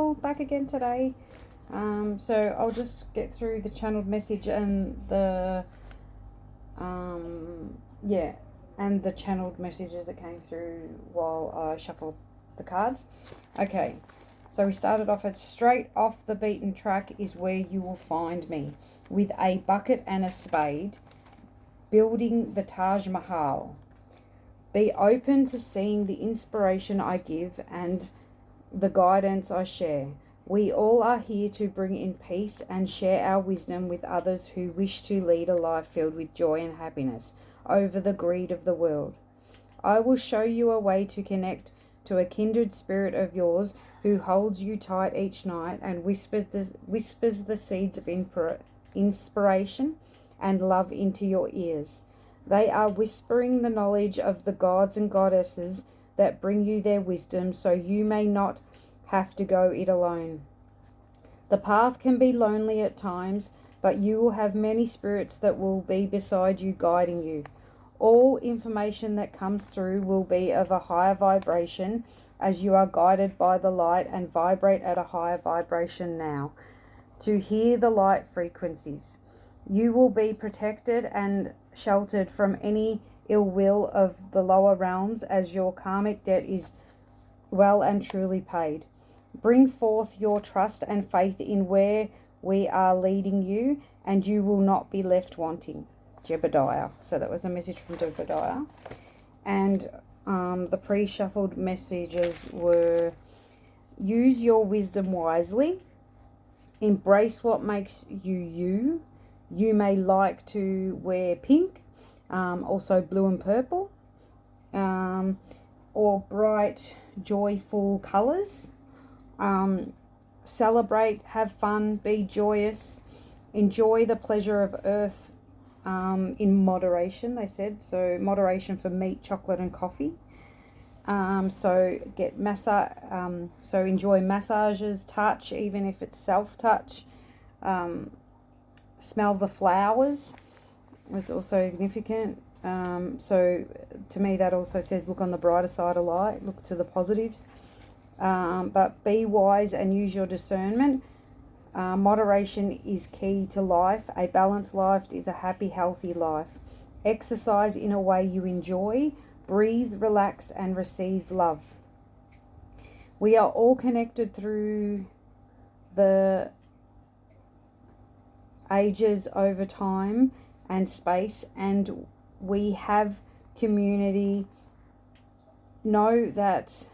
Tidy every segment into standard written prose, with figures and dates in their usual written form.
channel back again today. So I'll just get through the channeled message and the and the channeled messages that came through while I shuffled the cards. Okay, so we started off at straight off the beaten track is where you will find me, with a bucket and a spade, building the Taj Mahal. Be open to seeing the inspiration I give and the guidance I share. We all are here to bring in peace and share our wisdom with others who wish to lead a life filled with joy and happiness over the greed of the world. I will show you a way to connect to a kindred spirit of yours who holds you tight each night and whispers the seeds of inspiration and love into your ears. They are whispering the knowledge of the gods and goddesses that bring you their wisdom so you may not have to go it alone. The path can be lonely at times, but you will have many spirits that will be beside you, guiding you. All information that comes through will be of a higher vibration as you are guided by the light and vibrate at a higher vibration now to hear the light frequencies. You will be protected and sheltered from any ill will of the lower realms as your karmic debt is well and truly paid. Bring forth your trust and faith in where we are leading you, and you will not be left wanting. Jebediah. So that was a message from Jebediah. And the pre-shuffled messages were: use your wisdom wisely, embrace what makes you you. You may like to wear pink, also blue and purple, or bright, joyful colours. Celebrate, have fun, be joyous, enjoy the pleasure of earth in moderation, they said. So moderation for meat, chocolate and coffee. So get so enjoy massages, touch, even if it's self-touch. Smell the flowers was also significant. So to me that also says look on the brighter side of light, look to the positives. But be wise and use your discernment. Moderation is key to life. A balanced life is a happy, healthy life. Exercise in a way you enjoy. Breathe, relax, and receive love. We are all connected through the ages over time and space, and we have community. Know that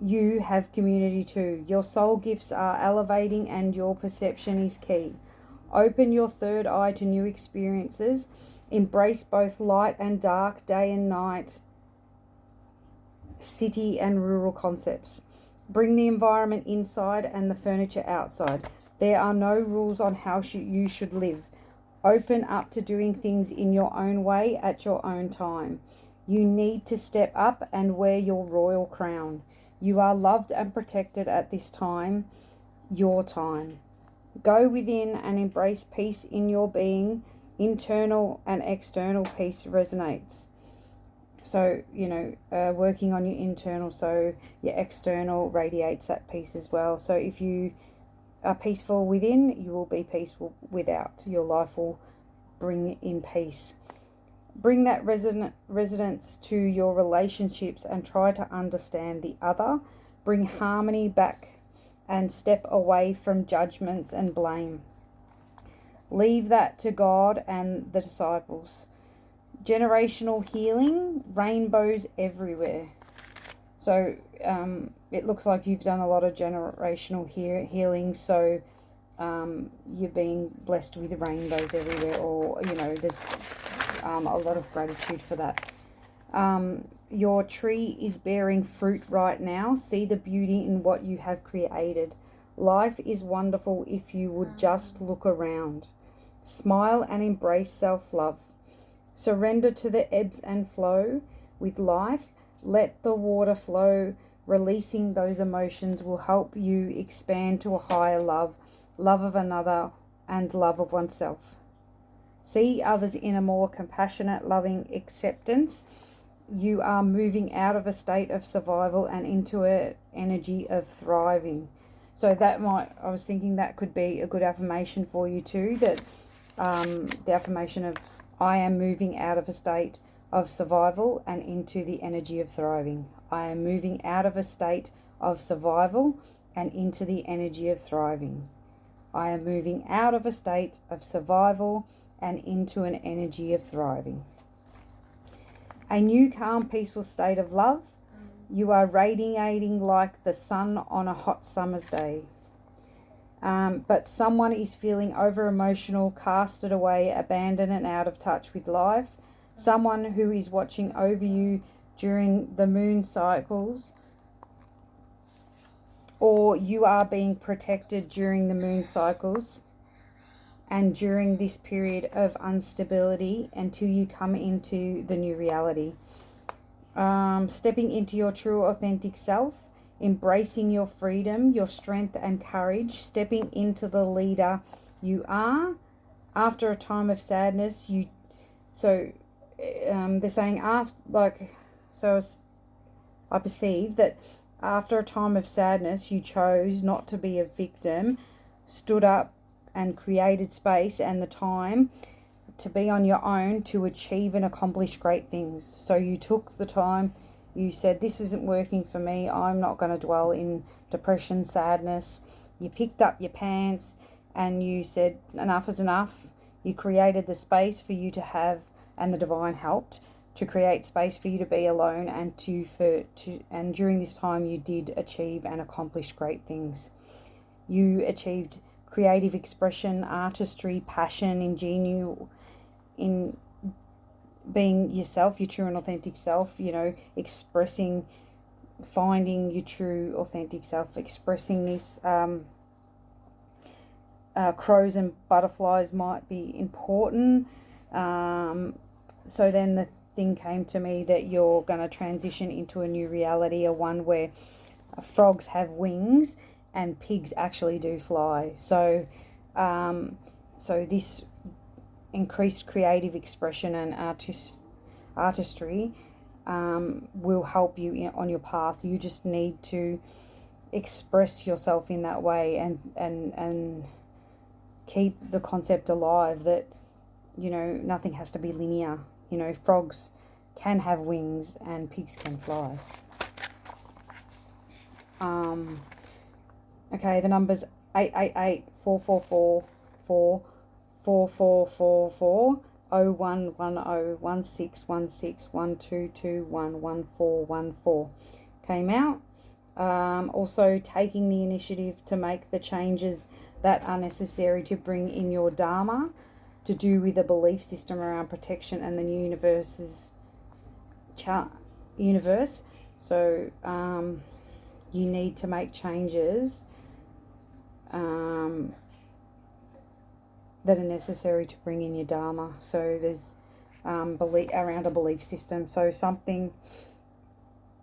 you have community too. Your soul gifts are elevating and your perception is key. Open your third eye to new experiences. Embrace both light and dark, day and night, city and rural concepts. Bring the environment inside and the furniture outside. There are no rules on how you should live. Open up to doing things in your own way at your own time. You need to step up and wear your royal crown. You are loved and protected at this time, your time. Go within and embrace peace in your being. Internal and external peace resonates. So, working on your internal, so your external radiates that peace as well. So if you are peaceful within, you will be peaceful without. Your life will bring in peace. Bring that resonance to your relationships and try to understand the other. Bring harmony back and step away from judgments and blame. Leave that to God and the disciples. Generational healing, rainbows everywhere. So it looks like you've done a lot of generational healing, so you're being blessed with rainbows everywhere, or, there's a lot of gratitude for that. Your tree is bearing fruit right now. See the beauty in what you have created. Life is wonderful if you would just look around. Smile and embrace self-love. Surrender to the ebbs and flow with life. Let the water flow. Releasing those emotions will help you expand to a higher love of another, and love of oneself. See others in a more compassionate, loving acceptance. You are moving out of a state of survival and into an energy of thriving. So I was thinking that could be a good affirmation for you too, that the affirmation of I am moving out of a state of survival and into the energy of thriving. I am moving out of a state of survival and into the energy of thriving. I am moving out of a state of survival and into an energy of thriving. A new, calm, peaceful state of love. You are radiating like the sun on a hot summer's day. But someone is feeling over-emotional, casted away, abandoned and out of touch with life. Someone who is watching over you during the moon cycles, or you are being protected during the moon cycles and during this period of instability until you come into the new reality. Stepping into your true authentic self, embracing your freedom, your strength and courage, stepping into the leader you are. After a time of sadness, they're saying I perceive that after a time of sadness, you chose not to be a victim, stood up and created space and the time to be on your own to achieve and accomplish great things. So you took the time, you said, this isn't working for me, I'm not going to dwell in depression, sadness. You picked up your pants and you said, enough is enough. You created the space for you to have, and the divine helped to create space for you to be alone, and and during this time you did achieve and accomplish great things. You achieved creative expression, artistry, passion, ingenuity, in being yourself, your true and authentic self, expressing, finding your true authentic self, expressing this. Crows and butterflies might be important. So then the thing came to me that you're going to transition into a new reality, a one where frogs have wings and pigs actually do fly. So this increased creative expression and artistry will help you on your path. You just need to express yourself in that way and keep the concept alive that, nothing has to be linear. Frogs can have wings and pigs can fly. Okay, the numbers 888 444 4444 0110 1616 1221 1414 came out. Also taking the initiative to make the changes that are necessary to bring in your Dharma, to do with a belief system around protection and the universe. So you need to make changes that are necessary to bring in your Dharma. So there's belief around a belief system. So something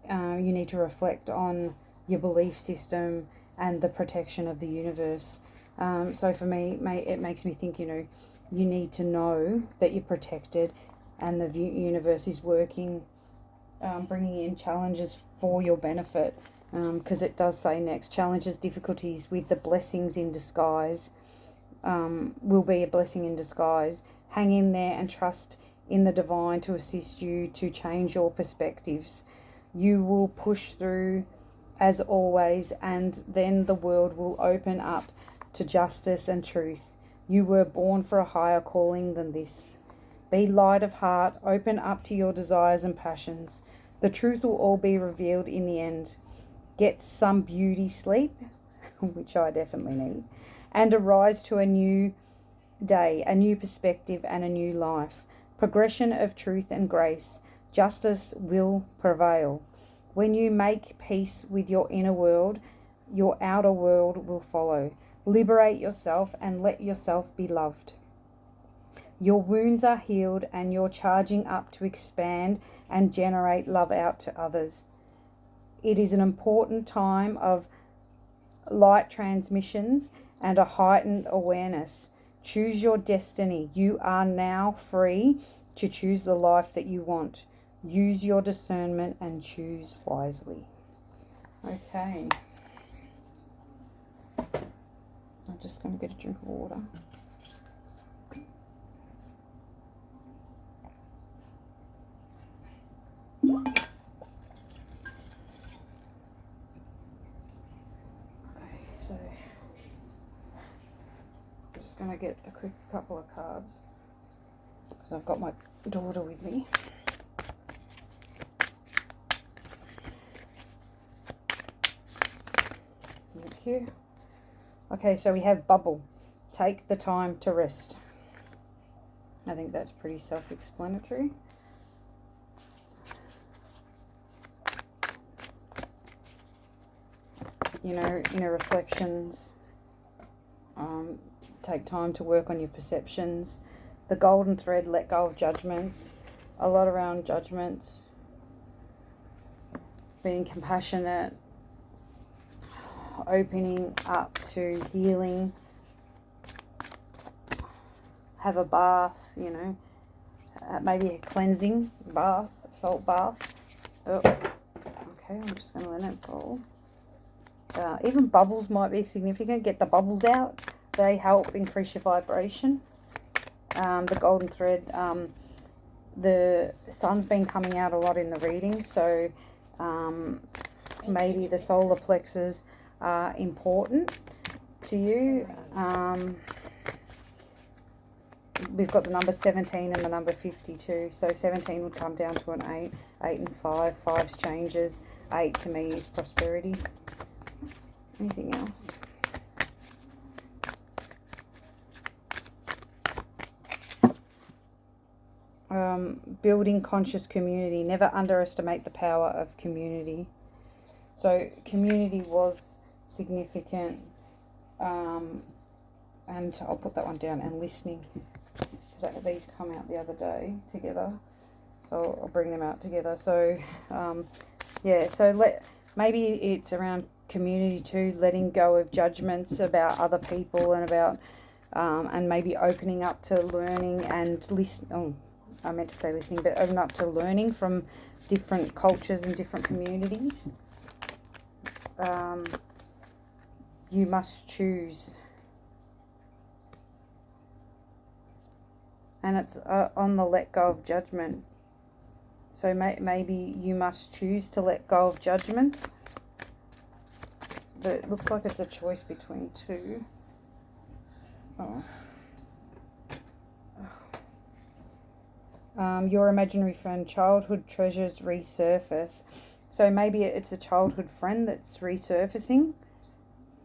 you need to reflect on your belief system and the protection of the universe. So for me, it makes me think, you need to know that you're protected and the universe is working, bringing in challenges for your benefit. Because it does say next, challenges, difficulties with the blessings in disguise will be a blessing in disguise. Hang in there and trust in the divine to assist you to change your perspectives. You will push through as always, and then the world will open up to justice and truth. You were born for a higher calling than this. Be light of heart, open up to your desires and passions. The truth will all be revealed in the end. Get some beauty sleep, which I definitely need, and arise to a new day, a new perspective and a new life. Progression of truth and grace. Justice will prevail. When you make peace with your inner world, your outer world will follow. Liberate yourself and let yourself be loved. Your wounds are healed and you're charging up to expand and generate love out to others. It is an important time of light transmissions and a heightened awareness. Choose your destiny. You are now free to choose the life that you want. Use your discernment and choose wisely. Okay. I'm just going to get a drink of water. Okay, so I'm just going to get a quick couple of cards because I've got my daughter with me. Thank you. Okay, so we have bubble. Take the time to rest. I think that's pretty self-explanatory. You know, inner reflections. Take time to work on your perceptions. The golden thread, let go of judgments. A lot around judgments. Being compassionate. Opening up to healing. Have a bath, you know. Maybe a cleansing bath, salt bath. Oh, okay, I'm just going to let it fall. Even bubbles might be significant. Get the bubbles out. They help increase your vibration. The golden thread, the sun's been coming out a lot in the reading, so maybe the solar plexus are important to you. We've got the number 17 and the number 52. So 17 would come down to an 8. 8 and 5. 5's changes. 8 to me is prosperity. Anything else? Building conscious community. Never underestimate the power of community. So community was significant. And I'll put that one down. And listening. Because these come out the other day together. So I'll bring them out together. So, yeah. So maybe it's around community too. Letting go of judgments about other people and about... and maybe opening up to learning and listening. Oh, I meant to say listening, but open up to learning from different cultures and different communities. You must choose. And it's on the let go of judgment. So maybe you must choose to let go of judgments. But it looks like it's a choice between two. Oh. Your imaginary friend, childhood treasures resurface. So maybe it's a childhood friend that's resurfacing.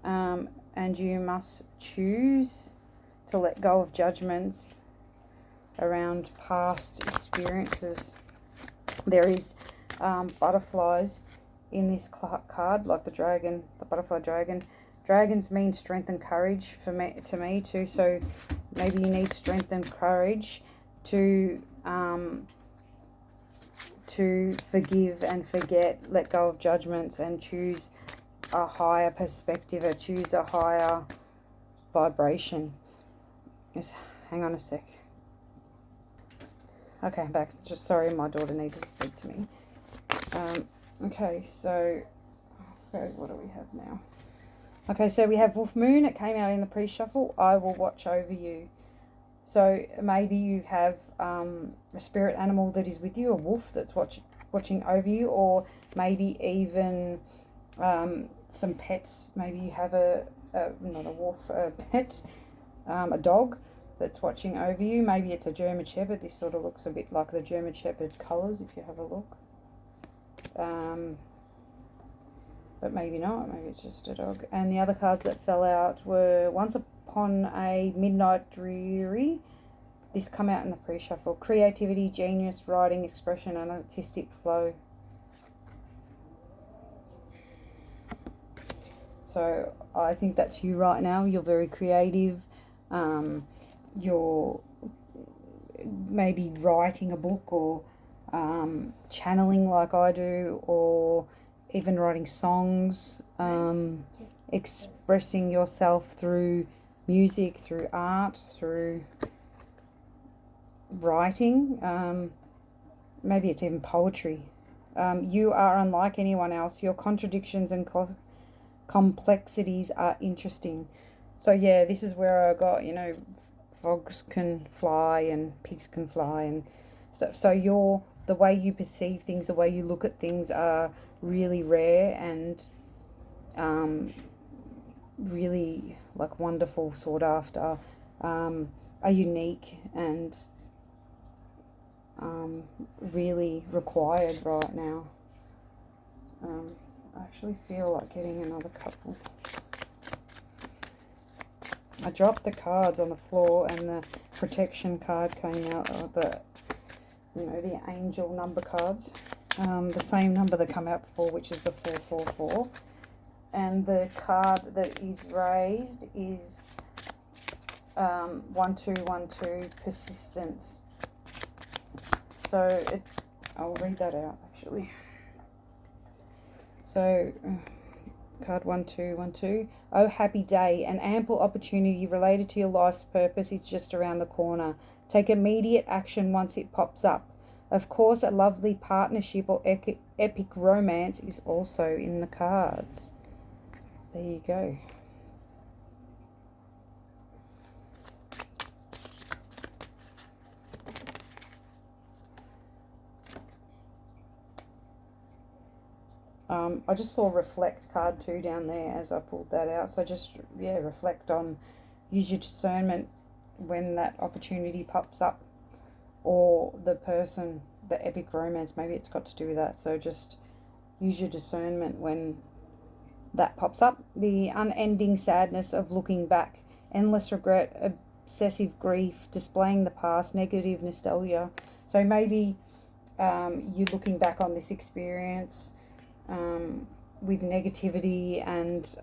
And you must choose to let go of judgments around past experiences. There is butterflies in this card, like the dragon, the butterfly dragon. Dragons mean strength and courage to me too. So maybe you need strength and courage to forgive and forget, let go of judgments, and choose a higher perspective, or choose a higher vibration. Just hang on a sec. Okay, I'm back. Just sorry, my daughter needed to speak to me. Okay, so what do we have now? Okay, so we have Wolf Moon. It came out in the pre-shuffle. I will watch over you. So maybe you have a spirit animal that is with you, a wolf that's watching over you, or maybe even some pets. Maybe you have not a wolf, a pet, a dog that's watching over you. Maybe it's a German Shepherd. This sort of looks a bit like the German Shepherd colours if you have a look. But maybe not. Maybe it's just a dog. And the other cards that fell out were Once Upon a Midnight Dreary. This come out in the pre-shuffle. Creativity, genius, writing, expression, and artistic flow. So I think that's you right now. You're very creative. You're maybe writing a book, or channeling like I do, or even writing songs, expressing yourself through music, through art, through writing. maybe it's even poetry. You are unlike anyone else. Your contradictions and complexities are interesting. So yeah, this is where I got, frogs can fly and pigs can fly and stuff. So the way you perceive things, the way you look at things are really rare and really like wonderful, sought after, are unique and really required right now. I actually feel like getting another couple. I dropped the cards on the floor and the protection card came out, the angel number cards. The same number that come out before, which is the 444. And the card that is raised is 1212, persistence. So I'll read that out actually. So card 1212. Oh, happy day. An ample opportunity related to your life's purpose is just around the corner. Take immediate action once it pops up. Of course, a lovely partnership or epic romance is also in the cards. There you go. I just saw reflect card 2 down there as I pulled that out. So just, reflect on, use your discernment when that opportunity pops up, or the person, the epic romance, maybe it's got to do with that. So just use your discernment when that pops up. The unending sadness of looking back, endless regret, obsessive grief, displaying the past, negative nostalgia. So maybe you're looking back on this experience with negativity and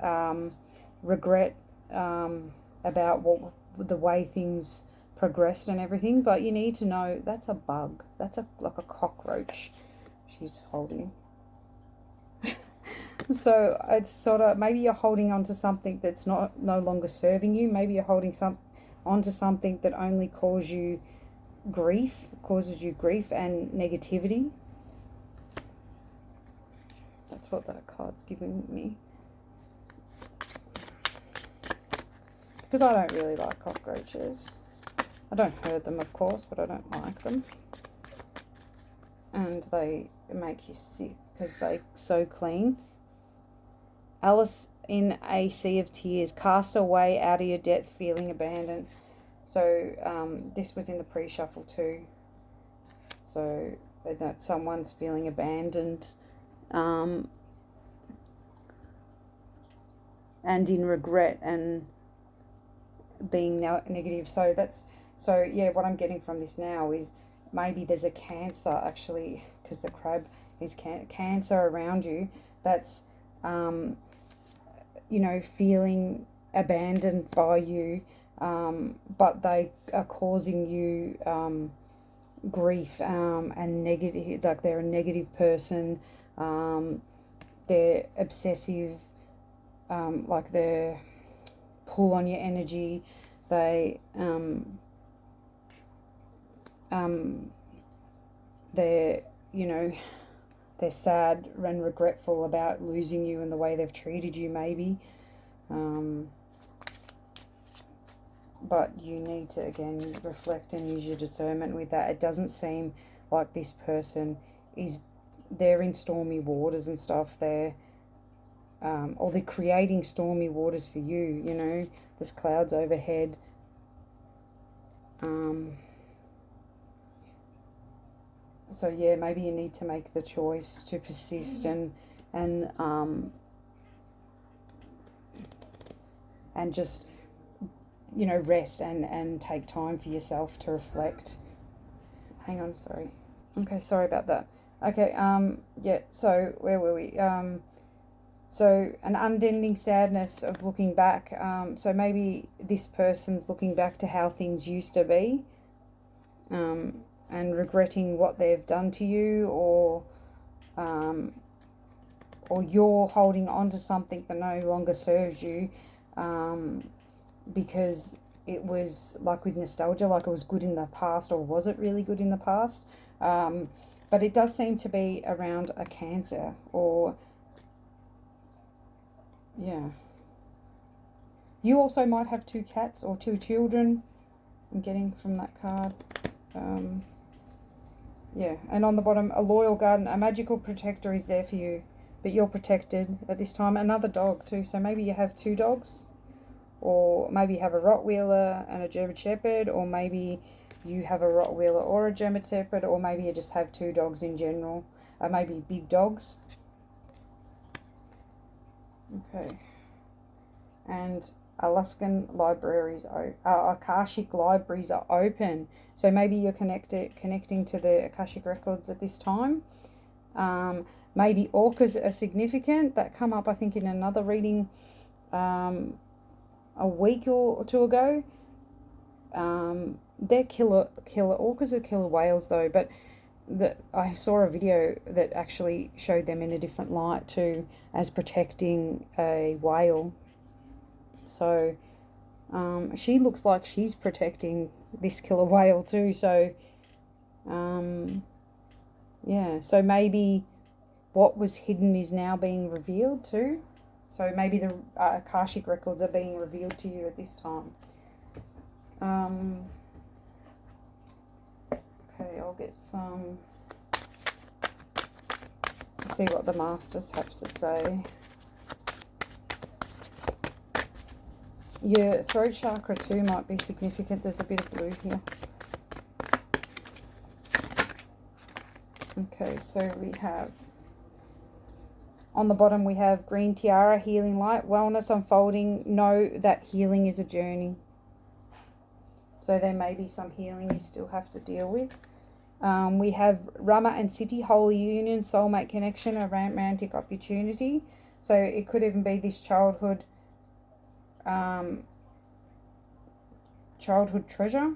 regret about the way things progressed and everything, but you need to know that's a bug. That's like a cockroach she's holding. So it's sort of, maybe you're holding on to something that's no longer serving you. Maybe you're holding onto something that only causes you grief and negativity. That's what that card's giving me. Because I don't really like cockroaches. I don't hurt them, of course, but I don't like them. And they make you sick because they're so clean. Alice in a sea of tears, cast away out of your depth, feeling abandoned. So this was in the pre-shuffle too. So that someone's feeling abandoned. And in regret and being negative. So what I'm getting from this now is maybe there's a cancer actually, because the crab is cancer around you that's feeling abandoned by you, but they are causing you grief and negative, like they're a negative person, they're obsessive, like they pull on your energy, they're they're sad and regretful about losing you and the way they've treated you maybe, but you need to again reflect and use your discernment with that. It doesn't seem like this person they're in stormy waters and stuff. They're or they're creating stormy waters for you. There's clouds overhead. So yeah, maybe you need to make the choice to persist and just rest and take time for yourself to reflect. Hang on, sorry. Okay, sorry about that. Okay, so where were we? So an unending sadness of looking back. So maybe this person's looking back to how things used to be, and regretting what they've done to you, or you're holding on to something that no longer serves you, because it was like with nostalgia, like it was good in the past, or was it really good in the past? But it does seem to be around a Cancer, or, yeah. You also might have 2 cats or 2 children, I'm getting from that card. Yeah, and on the bottom, a loyal guardian, a magical protector is there for you, but you're protected at this time. Another dog too, so maybe you have 2 dogs, or maybe you have a Rottweiler and a German Shepherd, or maybe you have a Rottweiler or a German Shepherd, or maybe you just have 2 dogs in general, maybe big dogs. Okay, and Alaskan libraries, Akashic libraries are open. So maybe you're connecting to the Akashic records at this time. Maybe orcas are significant. That come up, I think, in another reading a week or 2 ago. They're killer orcas are killer whales though, but I saw a video that actually showed them in a different light too, as protecting a whale. So she looks like she's protecting this killer whale too. So yeah, so maybe what was hidden is now being revealed too. So maybe the Akashic records are being revealed to you at this time. Okay, I'll get some. See what the masters have to say. Your throat chakra too might be significant. There's a bit of blue here. Okay, so we have, on the bottom we have green tiara, healing light, wellness unfolding. Know that healing is a journey. So there may be some healing you still have to deal with. We have Rama and City, holy union, soulmate connection, a romantic opportunity. So it could even be this childhood treasure.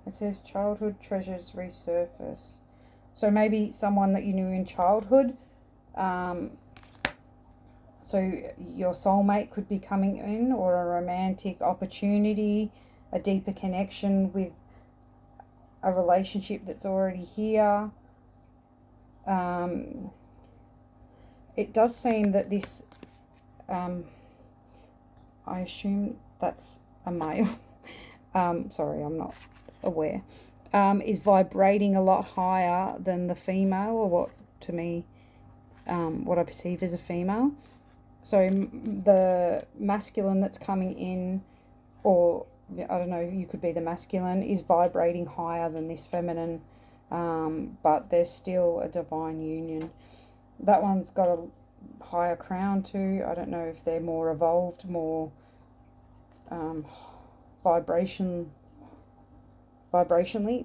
It says childhood treasures resurface. So maybe someone that you knew in childhood. So your soulmate could be coming in, or a romantic opportunity, a deeper connection with a relationship that's already here. It does seem that this, I assume that's a male. Sorry, I'm not aware. Is vibrating a lot higher than the female, or what to me, what I perceive as a female. So the masculine that's coming in, or I don't know, you could be the masculine, is vibrating higher than this feminine, but there's still a divine union. That one's got a higher crown too. I don't know if they're more evolved, more vibrationally.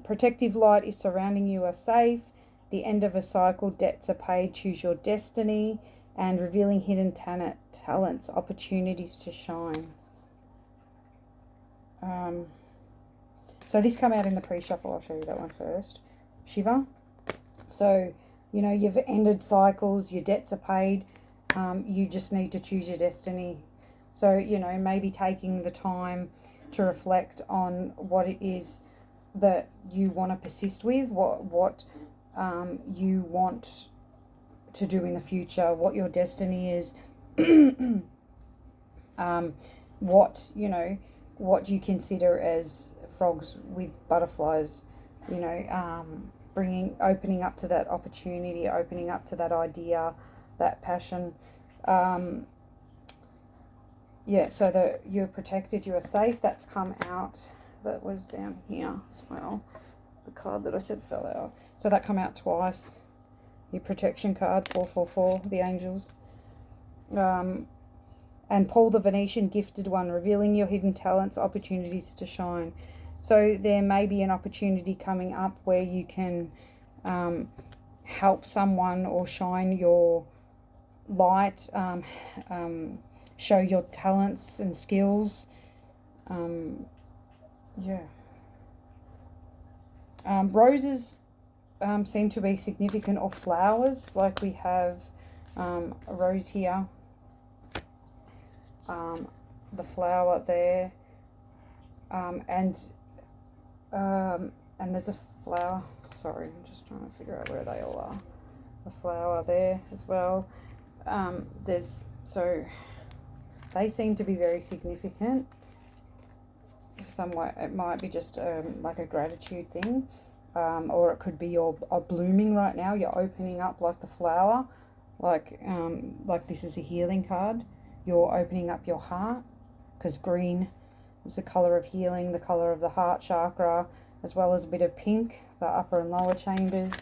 Protective light is surrounding you, are safe. The end of a cycle, debts are paid, choose your destiny, and revealing hidden talents, opportunities to shine. So this come out in the pre-shuffle. I'll show you that one first. Shiva. So, you know, you've ended cycles, your debts are paid, you just need to choose your destiny. So, you know, maybe taking the time to reflect on what it is that you want to persist with, what you want to do in the future, what your destiny is, what, you know, what you consider as frogs with butterflies, you know, opening up to that opportunity, opening up to that idea, that passion. Yeah, so that you're protected, you are safe. That's come out. That was down here as well. The card that I said fell out. So that come out twice. Your protection card, 444, the angels. And Paul the Venetian, gifted one, revealing your hidden talents, opportunities to shine. So there may be an opportunity coming up where you can help someone or shine your light, show your talents and skills. Yeah. Roses seem to be significant, or flowers, like we have a rose here, the flower there, and there's a flower. Sorry, I'm just trying to figure out where they all are. The flower there as well. So they seem to be very significant. Some way it might be just like a gratitude thing, or it could be you're blooming right now. You're opening up like the flower, like this is a healing card. You're opening up your heart, because green is the color of healing, the color of the heart chakra, as well as a bit of pink, the upper and lower chambers.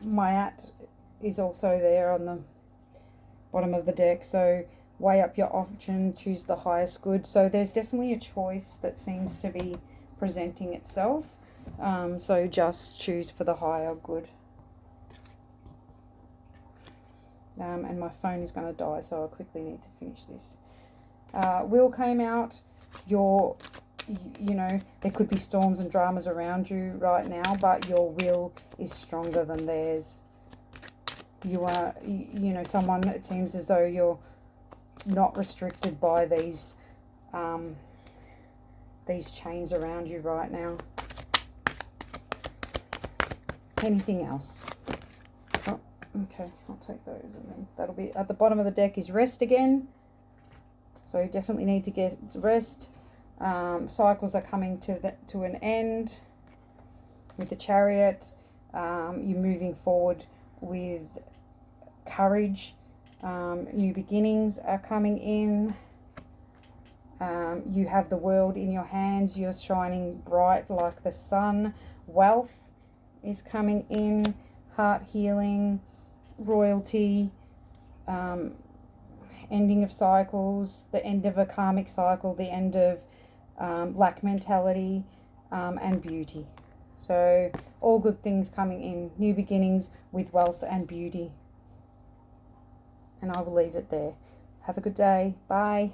Mayat is also there on the bottom of the deck, so weigh up your option, choose the highest good. So there's definitely a choice that seems to be presenting itself, so just choose for the higher good. And my phone is going to die, so I quickly need to finish this. Will came out. You know, there could be storms and dramas around you right now, but your will is stronger than theirs. You are, you know, someone, it seems as though you're not restricted by these chains around you right now. Anything else? Oh, okay, I'll take those, and then that'll be at the bottom of the deck is rest again. So you definitely need to get rest. Cycles are coming to an end with the Chariot. You're moving forward with courage. New beginnings are coming in. You have the world in your hands. You're shining bright like the sun. Wealth is coming in. Heart healing, royalty, ending of cycles, the end of a karmic cycle, the end of lack mentality, and beauty. So all good things coming in. New beginnings with wealth and beauty. And I will leave it there. Have a good day. Bye.